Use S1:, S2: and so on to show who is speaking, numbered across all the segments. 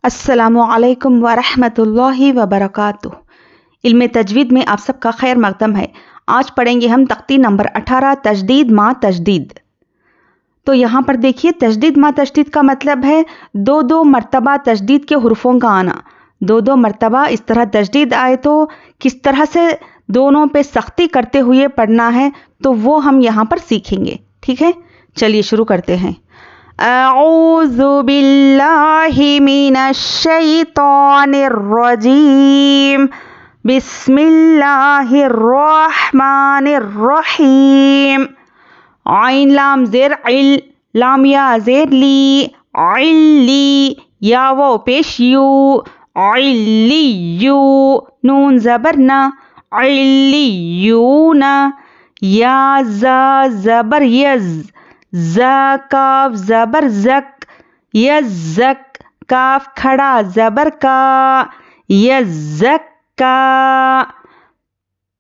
S1: अस्सलामु अलैकुम वरहमतुल्लाहि वबरकातुह। इल्म तजवीद में आप सबका खैर मकदम है। आज पढ़ेंगे हम तख्ती नंबर 18 तजदीद मा तजदीद। तो यहाँ पर देखिए, तजदीद मा तजदीद का मतलब है दो दो मरतबा तजदीद के हुर्फों का आना। दो दो मरतबा इस तरह तजदीद आए तो किस तरह से दोनों पे सख्ती करते हुए पढ़ना है, तो वो हम यहाँ पर सीखेंगे। ठीक है, चलिए शुरू करते हैं। अऊज़ु बिल्लाहि मिनश शैतानिर रजीम। बिस्मिल्लाहिर रहमानिर रहीम। आइन लाम ज़ेर इल, लाम या ज़ेर ली, इल्ली, या वो पेश यू, इल्लियू, नून ज़बर ना, इल्लियूना, या ज़ा ज़बर यज़, ज़ा काफ ज़बर ज़क, यज़्ज़क, काफ खड़ा ज़बर का, यज़्ज़क्का।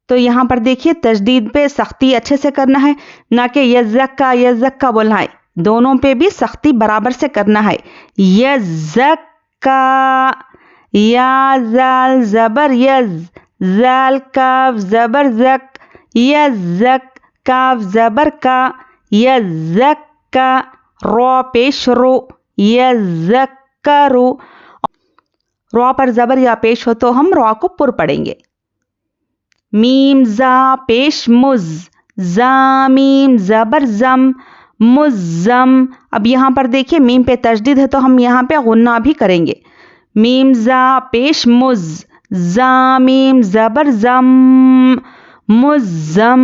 S1: तो यहाँ पर देखिए, तजदीद पे सख्ती अच्छे से करना है, ना कि यज़्ज़क्का यज़्ज़क्का बोलना है। दोनों पे भी सख्ती बराबर से करना है। यज़्ज़क्का, या ज़ाल ज़बर यज़, ज़ाल काफ ज़बर ज़क, यज़्ज़क, काफ ज़बर का, यज़्ज़क्का, रो पेश रो, यज़्ज़क्करु। रो पर ज़बर या पेश हो तो हम रो को पुर पढ़ेंगे। मीम ज़ा पेश मुज़, ज़ा मीम ज़बर ज़म, मुज़्ज़म। अब यहाँ पर देखिए, मीम पे तजदीद है तो हम यहाँ पे गुन्ना भी करेंगे। मीम ज़ा पेश मुज़, ज़ा मीम ज़बर ज़म, मुज़्ज़म।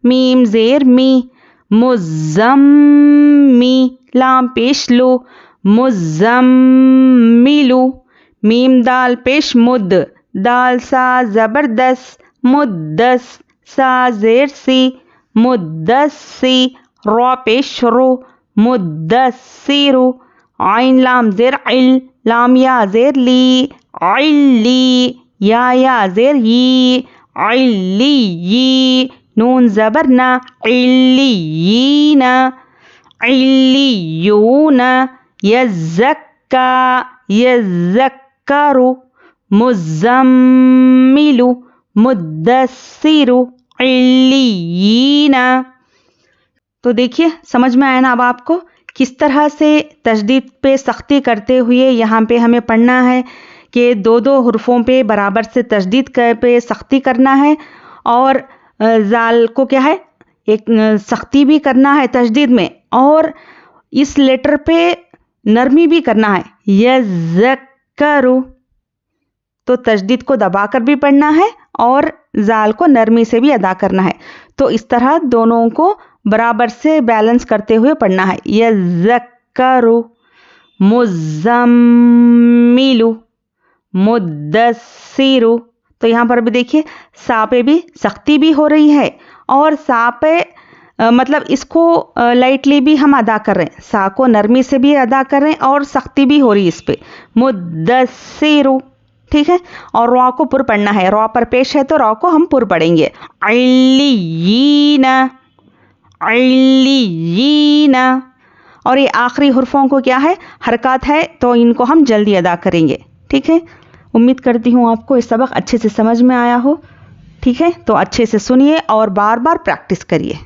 S1: मीम ज़ेर मी, मुज़्ज़म्मी, लाम पेश लो, मुज़्ज़म्मिलु। मीम दाल पेश मुद, दाल सा ज़बरदस्त, मुद्दस, सा ज़ेर सी, मुद्दस्सी, रो पेश रो, मुद्दस्सिरु। आइन लाम ज़ेर इल, लाम या ज़ेर ली, इल्ली, या ज़ेर यी, इल्लियी, नून ज़बर ना, इल्लियीना, इल्लियूना, यज़्ज़क्का यज़्ज़क्करु, मुज़्ज़म्मिलु, मुद्दस्सिरु, इल्लियीना। तो देखिए, समझ में आया ना अब आपको किस तरह से तजदीद पे सख्ती करते हुए यहाँ पे हमें पढ़ना है कि दो दो हुर्फों पे बराबर से तजदीद पे सख्ती करना है, और ज़ाल को क्या है, एक सख्ती भी करना है तजदीद में, और इस लेटर पे नरमी भी करना है, यज़्ज़क्करु। तो तजदीद को दबाकर भी पढ़ना है और ज़ाल को नरमी से भी अदा करना है। तो इस तरह दोनों को बराबर से बैलेंस करते हुए पढ़ना है। यज़्ज़क्करु, मुज़्ज़म्मिलु, मुद्दस्सिरु। तो यहाँ पर भी देखिए, सा पे भी सख्ती भी हो रही है, और सा पे मतलब इसको लाइटली भी हम अदा कर रहे हैं, सा को नरमी से भी अदा कर रहे हैं और सख्ती भी हो रही है इस पे, मुद्दस्सिरु। ठीक है, और रो को पुर पढ़ना है। रो पर पेश है तो रो को हम पुर पढ़ेंगे। इल्लियीना, इल्लियीना। और ये आखिरी हुर्फों को क्या है, हरकत है, तो इनको हम जल्दी अदा करेंगे। ठीक है, उम्मीद करती हूँ आपको ये सबक अच्छे से समझ में आया हो। ठीक है, तो अच्छे से सुनिए और बार बार प्रैक्टिस करिए।